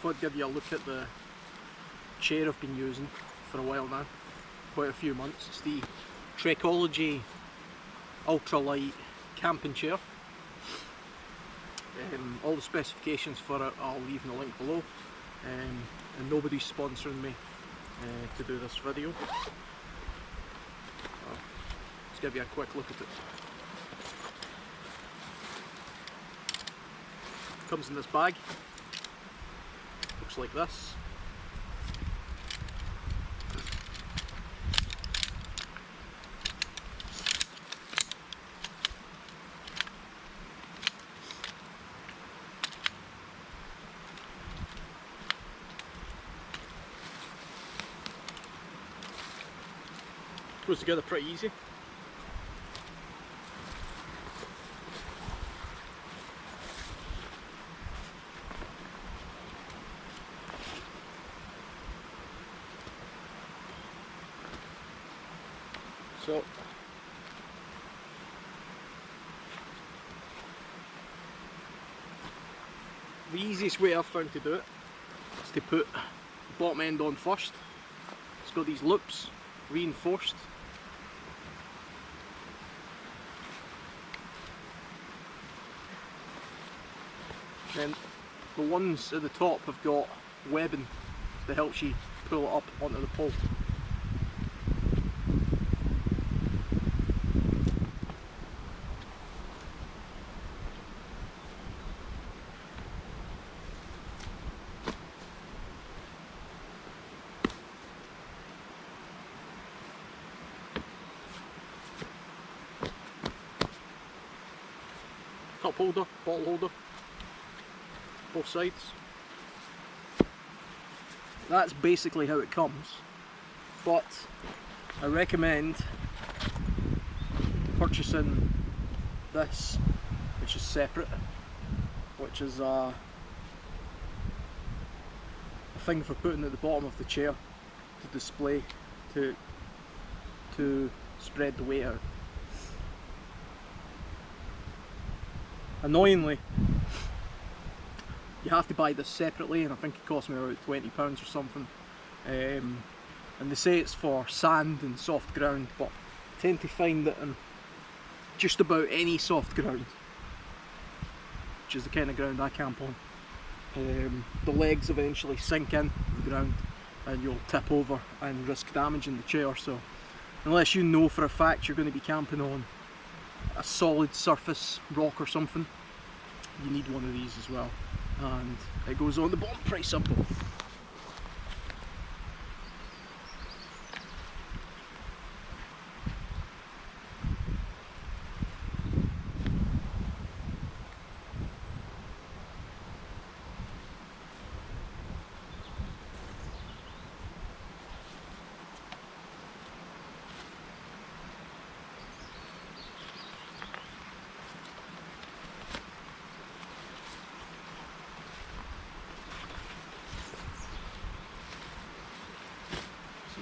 thought I'd give you a look at the chair I've been using for a while now, quite a few months. It's the Trekology Ultralight camping chair. All the specifications for it I'll leave in the link below, and nobody's sponsoring me to do this video. Let's give you a quick look at it. Comes in this bag, looks like this. Goes together pretty easy. So the easiest way I've found to do it is to put the bottom end on first. It's got these loops reinforced. Then the ones at the top have got webbing that helps you pull it up onto the pole. Cup holder, bottle holder, both sides. That's basically how it comes, but I recommend purchasing this, which is separate, which is a thing for putting at the bottom of the chair to display, to spread the weight out. Annoyingly, you have to buy this separately, and I think it cost me about £20 or something. And they say it's for sand and soft ground, but I tend to find that on just about any soft ground, which is the kind of ground I camp on, the legs eventually sink in the ground and you'll tip over and risk damaging the chair. So unless you know for a fact you're going to be camping on a solid surface, rock or something, you need one of these as well, and it goes on the bottom pretty simple.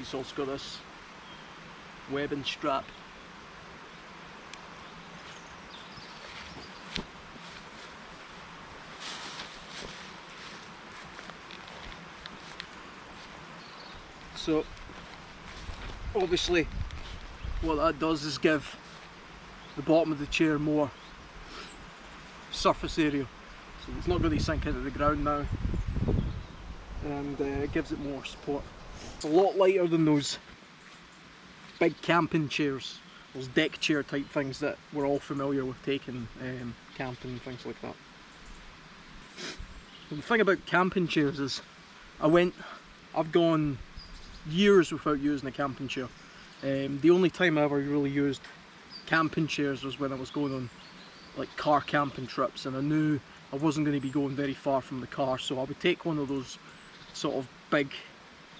It's also got this webbing strap. So obviously what that does is give the bottom of the chair more surface area, so it's not going to sink into the ground now, and it gives it more support. It's a lot lighter than those big camping chairs, those deck chair type things that we're all familiar with taking camping and things like that. And the thing about camping chairs is I've gone years without using a camping chair. The only time I ever really used camping chairs was when I was going on like car camping trips, and I knew I wasn't going to be going very far from the car, so I would take one of those sort of big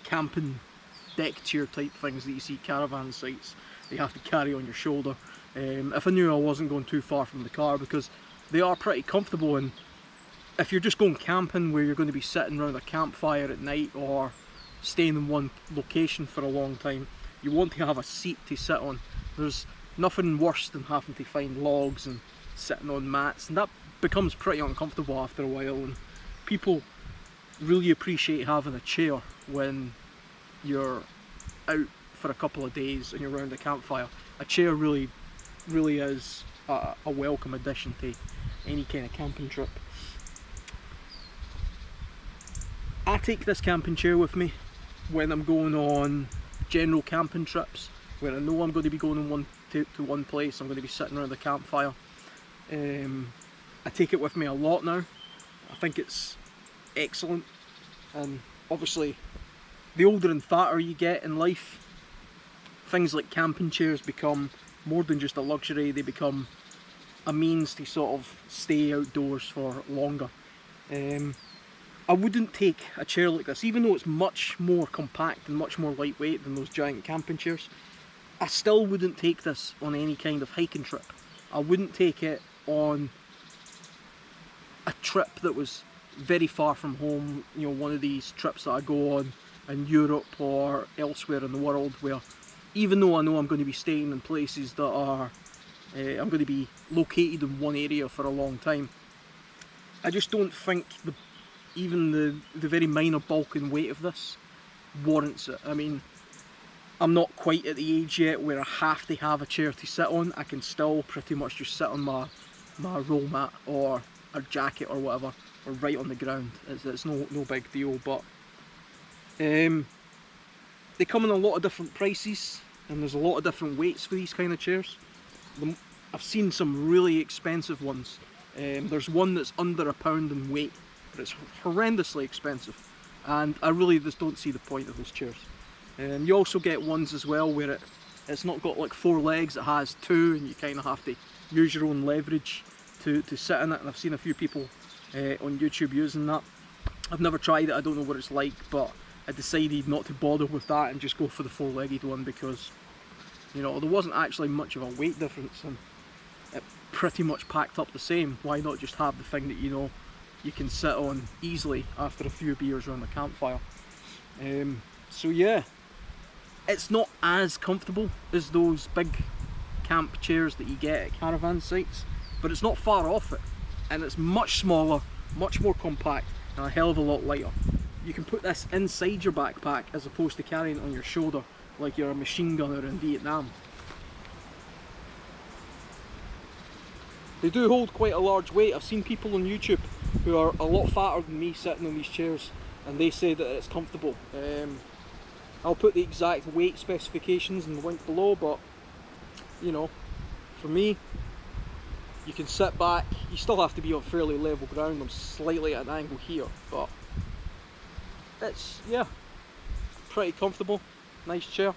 camping deck chair type things that you see caravan sites that you have to carry on your shoulder, if I knew I wasn't going too far from the car, because they are pretty comfortable. And if you're just going camping where you're going to be sitting around a campfire at night or staying in one location for a long time, you want to have a seat to sit on. There's nothing worse than having to find logs and sitting on mats, and that becomes pretty uncomfortable after a while. And people really appreciate having a chair when you're out for a couple of days and you're around a campfire. A chair really is a welcome addition to any kind of camping trip. I take this camping chair with me when I'm going on general camping trips where I know I'm going to be going to one place. I'm going to be sitting around the campfire. I take it with me a lot now. I think it's excellent, and obviously the older and fatter you get in life, things like camping chairs become more than just a luxury. They become a means to sort of stay outdoors for longer. I wouldn't take a chair like this, even though it's much more compact and much more lightweight than those giant camping chairs. I still wouldn't take this on any kind of hiking trip. I wouldn't take it on a trip that was very far from home, you know, one of these trips that I go on in Europe or elsewhere in the world, where even though I know I'm going to be staying in places that are, I'm going to be located in one area for a long time, I just don't think even the very minor bulk and weight of this warrants it. I mean, I'm not quite at the age yet where I have to have a chair to sit on. I can still pretty much just sit on my roll mat or a jacket or whatever, or right on the ground. It's no big deal. But they come in a lot of different prices, and there's a lot of different weights for these kind of chairs. I've seen some really expensive ones. There's one that's under £1 in weight, but it's horrendously expensive, and I really just don't see the point of those chairs. And you also get ones as well where it's not got like 4 legs, it has 2, and you kind of have to use your own leverage to sit in it, and I've seen a few people on YouTube using that. I've never tried it, I don't know what it's like, but I decided not to bother with that and just go for the 4-legged one, because, you know, there wasn't actually much of a weight difference and it pretty much packed up the same. Why not just have the thing that you know you can sit on easily after a few beers around the campfire? So yeah, it's not as comfortable as those big camp chairs that you get at caravan sites, but it's not far off it, and it's much smaller, much more compact, and a hell of a lot lighter. You can put this inside your backpack as opposed to carrying it on your shoulder like you're a machine gunner in Vietnam. They do hold quite a large weight. I've seen people on YouTube who are a lot fatter than me sitting on these chairs, and they say that it's comfortable. I'll put the exact weight specifications in the link below, but you know, for me, you can sit back. You still have to be on fairly level ground. I'm slightly at an angle here, but it's, yeah, pretty comfortable. Nice chair.